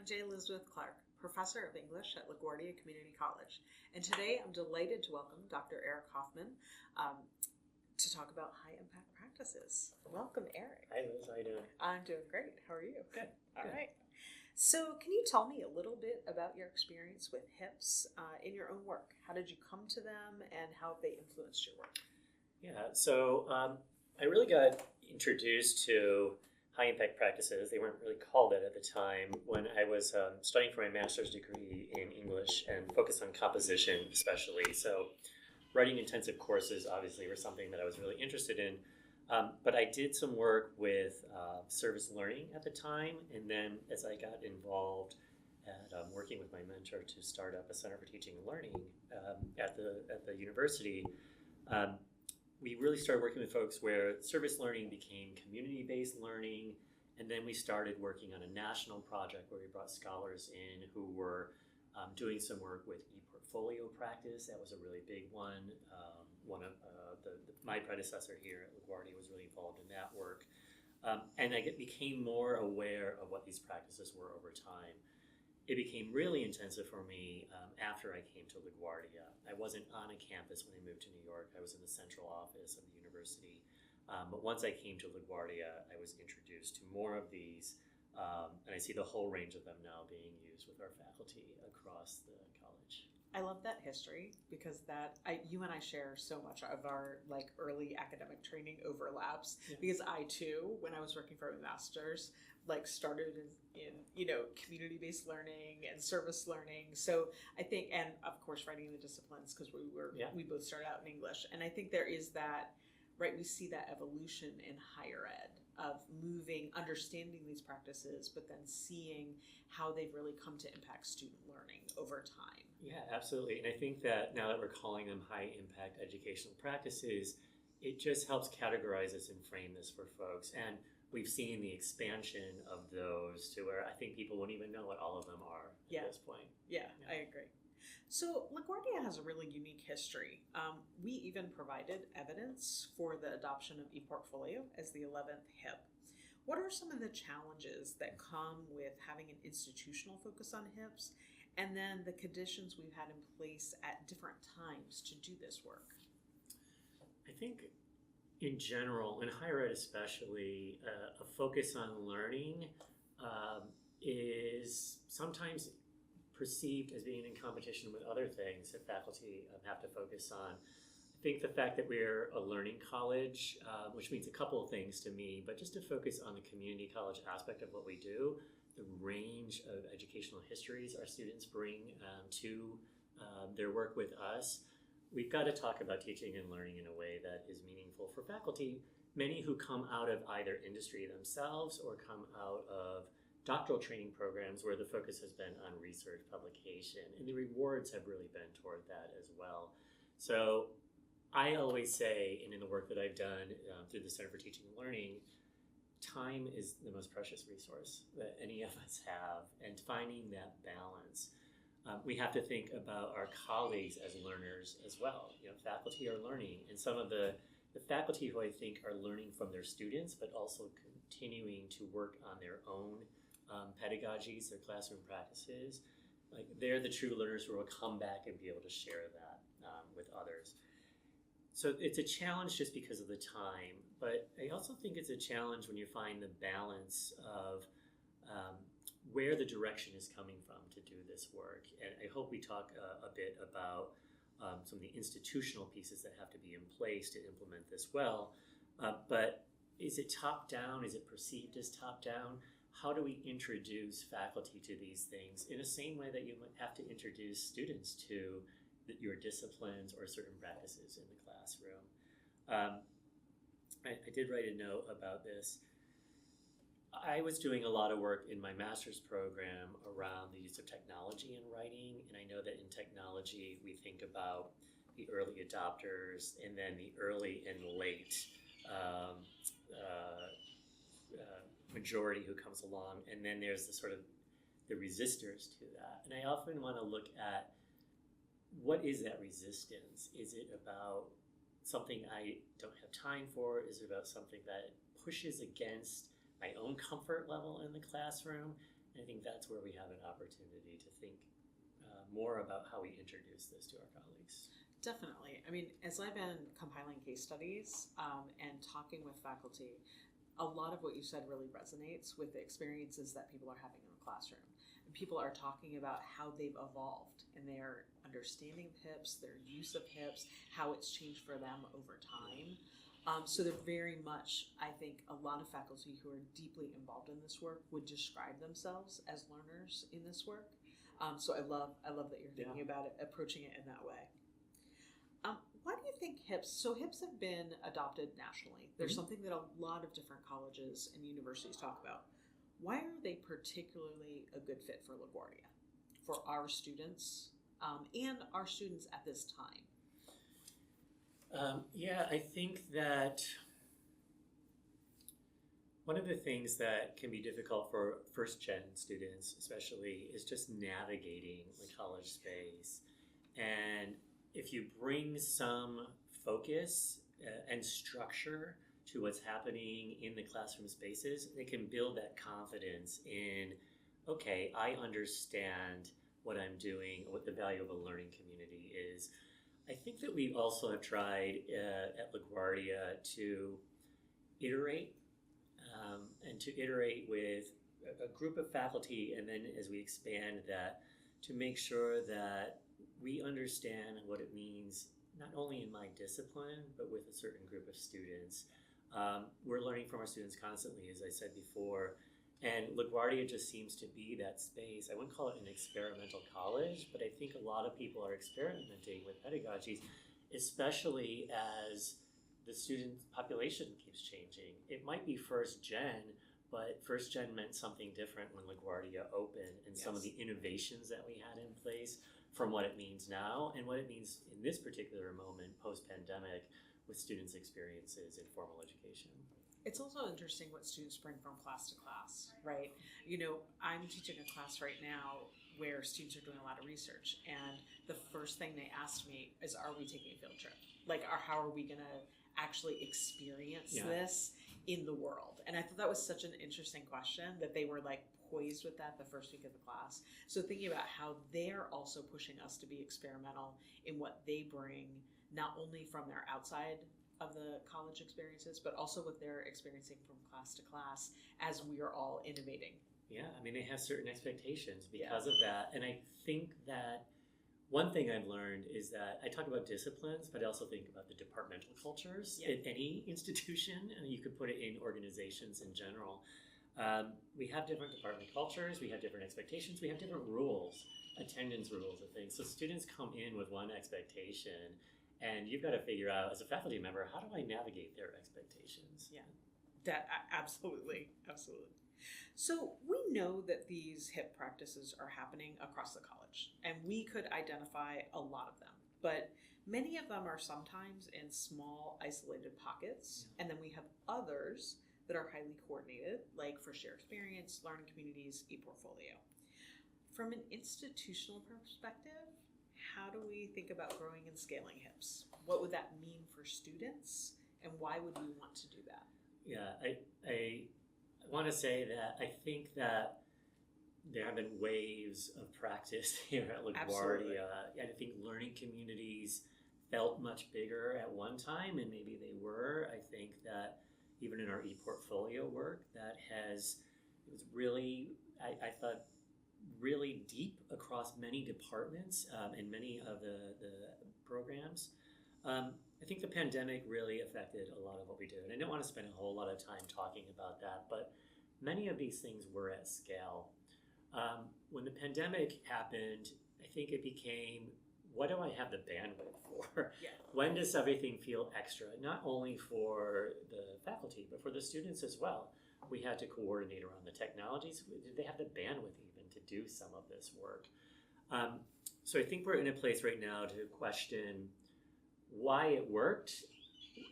J. Elizabeth Clark, Professor of English at LaGuardia Community College. And today I'm delighted to welcome Dr. Eric Hofmann to talk about high-impact practices. Welcome, Eric. Hi, Liz. How you doing? I'm doing great. How are you? Good. All Good. right. So can you tell me a little bit about your experience with HIPs in your own work? How did you come to them and how have they influenced your work? Yeah, so I really got introduced to high-impact practices. They weren't really called it at the time when I was studying for my master's degree in English and focused on composition especially. So writing intensive courses obviously were something that I was really interested in. But I did some work with service learning at the time, and then as I got involved at working with my mentor to start up a Center for Teaching and Learning at the university, we really started working with folks where service learning became community-based learning, and then we started working on a national project where we brought scholars in who were doing some work with ePortfolio practice. That was a really big one. One of my predecessor here at LaGuardia was really involved in that work. And I became more aware of what these practices were over time. It became really intensive for me after I came to LaGuardia. I wasn't on a campus when I moved to New York. I was in the central office of the university. But once I came to LaGuardia, I was introduced to more of these. And I see the whole range of them now being used with our faculty across the college. I love that history because you and I share so much of our early academic training overlaps. Yeah. Because I too, when I was working for my master's, started in community-based learning and service learning. So I think, and of course writing the disciplines because we both started out in English, and I think there is that. Right, we see that evolution in higher ed of understanding these practices, but then seeing how they've really come to impact student learning over time. Yeah, absolutely. And I think that now that we're calling them high impact educational practices, it just helps categorize this and frame this for folks. And we've seen the expansion of those to where I think people won't even know what all of them are at this point. Yeah, I agree. So LaGuardia has a really unique history. We even provided evidence for the adoption of ePortfolio as the 11th HIP. What are some of the challenges that come with having an institutional focus on HIPs, and then the conditions we've had in place at different times to do this work? I think in general, in higher ed especially, a focus on learning is sometimes perceived as being in competition with other things that faculty have to focus on. I think the fact that we're a learning college, which means a couple of things to me, but just to focus on the community college aspect of what we do, the range of educational histories our students bring to their work with us, we've got to talk about teaching and learning in a way that is meaningful for faculty, many who come out of either industry themselves or come out of doctoral training programs where the focus has been on research publication, and the rewards have really been toward that as well. So I always say, and in the work that I've done through the Center for Teaching and Learning, time is the most precious resource that any of us have, and finding that balance. We have to think about our colleagues as learners as well. Faculty are learning, and some of the faculty who I think are learning from their students, but also continuing to work on their own pedagogies, their classroom practices, they're the true learners who will come back and be able to share that with others. So it's a challenge just because of the time, but I also think it's a challenge when you find the balance of where the direction is coming from to do this work. And I hope we talk a bit about some of the institutional pieces that have to be in place to implement this well. But is it top-down? Is it perceived as top-down? How do we introduce faculty to these things in the same way that you might have to introduce students to your disciplines or certain practices in the classroom? I did write a note about this. I was doing a lot of work in my master's program around the use of technology in writing, and I know that in technology we think about the early adopters and then the early and late majority who comes along, and then there's the resistors to that. And I often want to look at what is that resistance? Is it about something I don't have time for? Is it about something that pushes against my own comfort level in the classroom? And I think that's where we have an opportunity to think more about how we introduce this to our colleagues. Definitely. I mean, as I've been compiling case studies and talking with faculty, a lot of what you said really resonates with the experiences that people are having in the classroom. And people are talking about how they've evolved in their understanding of HIPS, their use of HIPS, how it's changed for them over time. So they're very much, I think, a lot of faculty who are deeply involved in this work would describe themselves as learners in this work. So I love that you're thinking about it, approaching it in that way. Why do you think HIPS, so HIPS have been adopted nationally. There's something that a lot of different colleges and universities talk about. Why are they particularly a good fit for LaGuardia, for our students, and our students at this time? I think that one of the things that can be difficult for first-gen students, especially, is just navigating the college space. And if you bring some focus and structure to what's happening in the classroom spaces, it can build that confidence in, okay, I understand what I'm doing, what the value of a learning community is. I think that we also have tried at LaGuardia to iterate and to iterate with a group of faculty, and then as we expand that, to make sure that we understand what it means, not only in my discipline, but with a certain group of students. We're learning from our students constantly, as I said before, and LaGuardia just seems to be that space. I wouldn't call it an experimental college, but I think a lot of people are experimenting with pedagogies, especially as the student population keeps changing. It might be first gen, but first gen meant something different when LaGuardia opened, and some of the innovations that we had in place from what it means now and what it means in this particular moment post-pandemic with students' experiences in formal education. It's also interesting what students bring from class to class, right? You know, I'm teaching a class right now where students are doing a lot of research, and the first thing they asked me is, are we taking a field trip? Like, how are we gonna actually experience this in the world? And I thought that was such an interesting question that they were like poised with that the first week of the class. So thinking about how they're also pushing us to be experimental in what they bring, not only from their outside of the college experiences, but also what they're experiencing from class to class as we are all innovating. Yeah, I mean, they have certain expectations because of that. And I think that one thing I've learned is that I talk about disciplines, but I also think about the departmental cultures in any institution, and you could put it in organizations in general. We have different department cultures, we have different expectations, we have different rules, attendance rules and things. So students come in with one expectation, and you've got to figure out, as a faculty member, how do I navigate their expectations? Yeah, that absolutely. So we know that these HIP practices are happening across the college, and we could identify a lot of them, but many of them are sometimes in small, isolated pockets, and then we have others that are highly coordinated, like for shared experience, learning communities, ePortfolio. From an institutional perspective, how do we think about growing and scaling HIPS? What would that mean for students, and why would we want to do that? Yeah, I want to say that I think that there have been waves of practice here at LaGuardia. And I think learning communities felt much bigger at one time, and maybe they were. I think that even in our ePortfolio work, it was really, I thought, really deep across many departments and many of the programs. I think the pandemic really affected a lot of what we do, and I don't want to spend a whole lot of time talking about that, but many of these things were at scale. When the pandemic happened, I think it became, what do I have the bandwidth for? Yeah. When does everything feel extra? Not only for the faculty, but for the students as well. We had to coordinate around the technologies. Did they have the bandwidth even to do some of this work? So I think we're in a place right now to question why it worked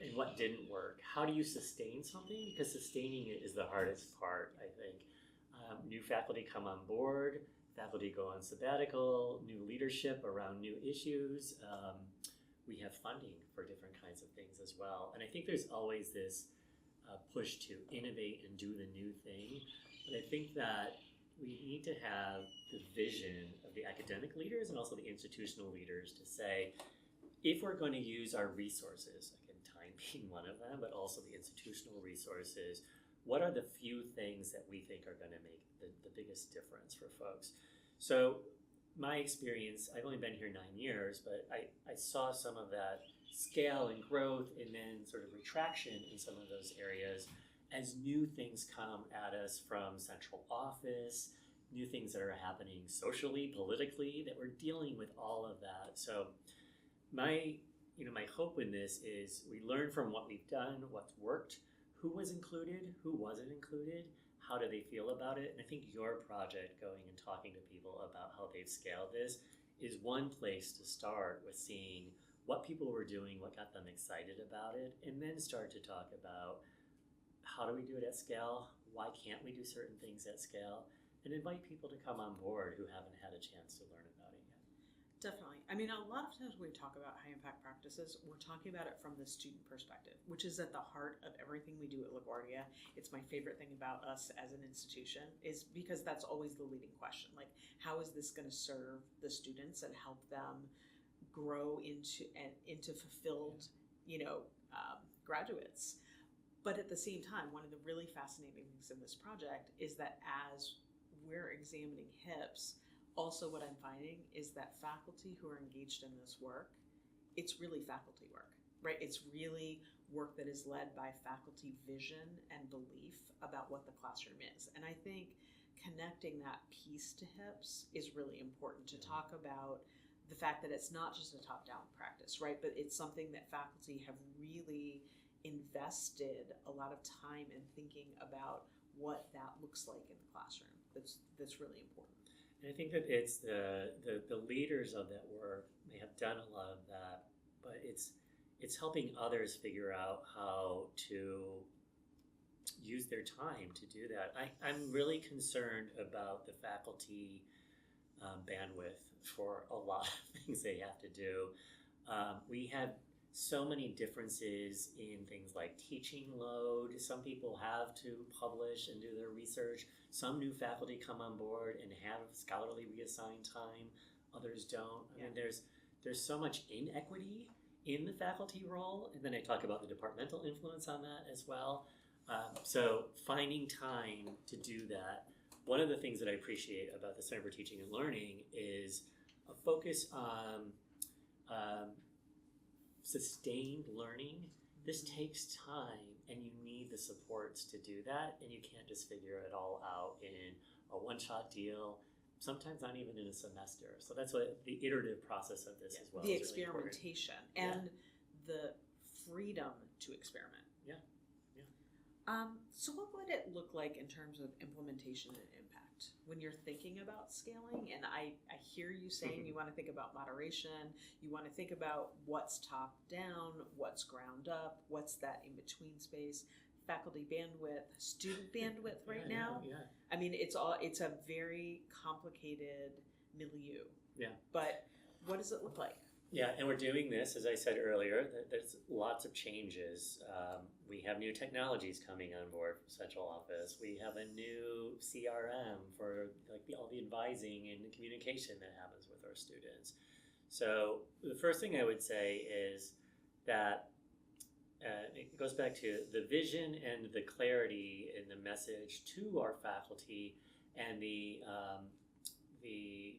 and what didn't work. How do you sustain something? Because sustaining it is the hardest part, I think. New faculty come on board, faculty go on sabbatical, new leadership around new issues. We have funding for different kinds of things as well. And I think there's always this push to innovate and do the new thing. But I think that we need to have the vision of the academic leaders and also the institutional leaders to say, if we're going to use our resources, again, time being one of them, but also the institutional resources, what are the few things that we think are going to make the biggest difference for folks? So my experience, I've only been here 9 years, but I saw some of that scale and growth and then sort of retraction in some of those areas as new things come at us from central office, new things that are happening socially, politically, that we're dealing with all of that. So my hope in this is we learn from what we've done, what's worked, who was included, who wasn't included, how do they feel about it? And I think your project, going and talking to people about how they've scaled this, is one place to start with seeing what people were doing, what got them excited about it, and then start to talk about how do we do it at scale, why can't we do certain things at scale, and invite people to come on board who haven't had a chance to learn about it yet. Definitely. I mean, a lot of times when we talk about high impact practices, we're talking about it from the student perspective, which is at the heart of everything we do at LaGuardia. It's my favorite thing about us as an institution, is because that's always the leading question. Like, how is this going to serve the students and help them grow into fulfilled, graduates? But at the same time, one of the really fascinating things in this project is that as we're examining HIPs, also what I'm finding is that faculty who are engaged in this work, it's really faculty work, right? It's really work that is led by faculty vision and belief about what the classroom is. And I think connecting that piece to HIPs is really important to talk about the fact that it's not just a top-down practice, right? But it's something that faculty have really invested a lot of time in thinking about what that looks like in the classroom. That's really important. And I think that it's the leaders of that work may have done a lot of that, but it's helping others figure out how to use their time to do that. I'm really concerned about the faculty bandwidth for a lot of things they have to do. We have so many differences in things like teaching load. Some people have to publish and do their research. Some new faculty come on board and have scholarly reassigned time. Others don't. I mean, there's so much inequity in the faculty role. And then I talk about the departmental influence on that as well. So finding time to do that. One of the things that I appreciate about the Center for Teaching and Learning is a focus on sustained learning. This takes time, and you need the supports to do that, and you can't just figure it all out in a one-shot deal, sometimes not even in a semester. So that's what the iterative process of this as well. The is experimentation really and the freedom to experiment. So what would it look like in terms of implementation and impact when you're thinking about scaling? And I hear you saying you want to think about moderation, you want to think about what's top down, what's ground up, what's that in-between space, faculty bandwidth, student bandwidth right now. I mean, it's a very complicated milieu. Yeah. But what does it look like? Yeah, and we're doing this, as I said earlier, there's lots of changes. We have new technologies coming on board from central office. We have a new CRM for all the advising and communication that happens with our students. So the first thing I would say is that it goes back to the vision and the clarity in the message to our faculty and the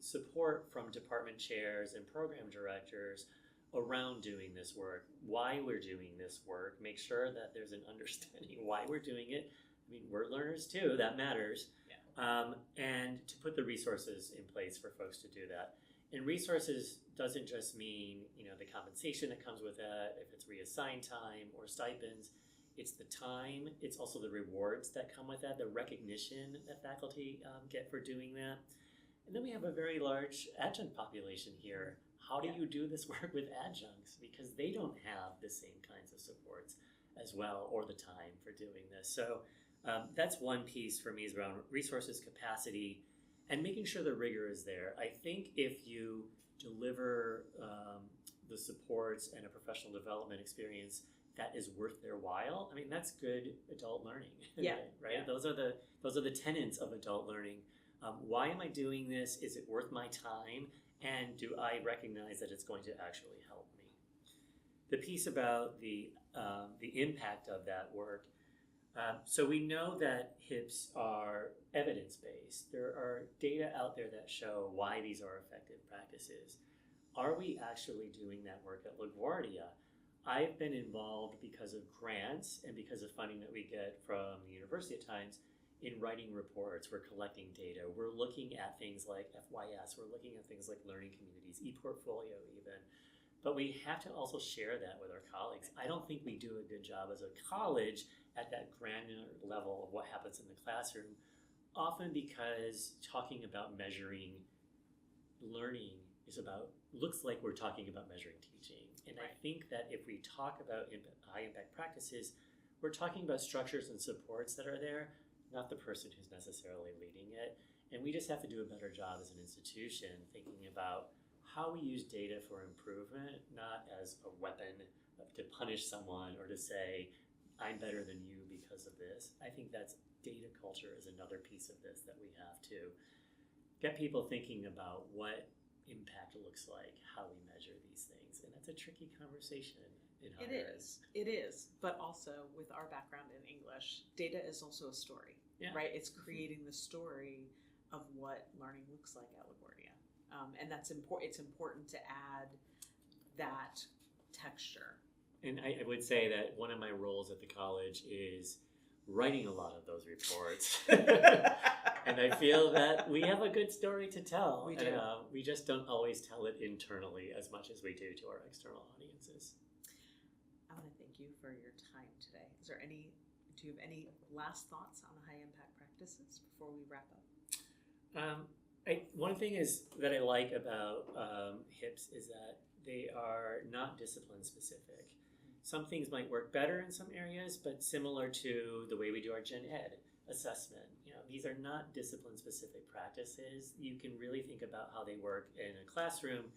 support from department chairs and program directors around doing this work, why we're doing this work, make sure that there's an understanding why we're doing it. I mean, we're learners too, that matters. And to put the resources in place for folks to do that. And resources doesn't just mean, the compensation that comes with that, if it's reassigned time or stipends. It's the time, it's also the rewards that come with that, the recognition that faculty get for doing that. And then we have a very large adjunct population here. How do you do this work with adjuncts? Because they don't have the same kinds of supports as well, or the time for doing this. So that's one piece for me, is around resources, capacity, and making sure the rigor is there. I think if you deliver the supports and a professional development experience that is worth their while, I mean, that's good adult learning. Right? Yeah. Those are the tenets of adult learning. Why am I doing this? Is it worth my time? And do I recognize that it's going to actually help me? The piece about the impact of that work. So we know that HIPs are evidence-based. There are data out there that show why these are effective practices. Are we actually doing that work at LaGuardia? I've been involved because of grants and because of funding that we get from the university at times in writing reports. We're collecting data. We're looking at things like FYS. We're looking at things like learning communities, ePortfolio even. But we have to also share that with our colleagues. I don't think we do a good job as a college at that granular level of what happens in the classroom, often because talking about measuring learning looks like we're talking about measuring teaching. And I think that if we talk about high impact practices, we're talking about structures and supports that are there, not the person who's necessarily leading it. And we just have to do a better job as an institution thinking about how we use data for improvement, not as a weapon to punish someone or to say, I'm better than you because of this. I think that's data culture is another piece of this that we have to get people thinking about what impact looks like, how we measure these things. And that's a tricky conversation in higher ed. It is. But also with our background in English, data is also a story, right? It's creating the story of what learning looks like at LaGuardia. And that's important. It's important to add that texture. And I would say that one of my roles at the college is writing a lot of those reports. And I feel that we have a good story to tell. We do. And, we just don't always tell it internally as much as we do to our external audiences. I want to thank you for your time today. Do you have any last thoughts on high impact practices before we wrap up? One thing is that I like about HIPs is that they are not discipline specific. Some things might work better in some areas, but similar to the way we do our gen ed assessment. These are not discipline specific practices. You can really think about how they work in a classroom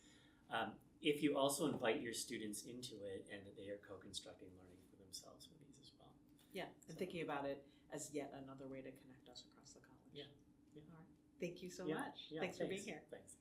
if you also invite your students into it and that they are co-constructing learning for themselves with these as well. Yeah, and thinking about it as yet another way to connect us across the college. Yeah. All right. Thank you so much. Yeah, thanks for being here. Thanks.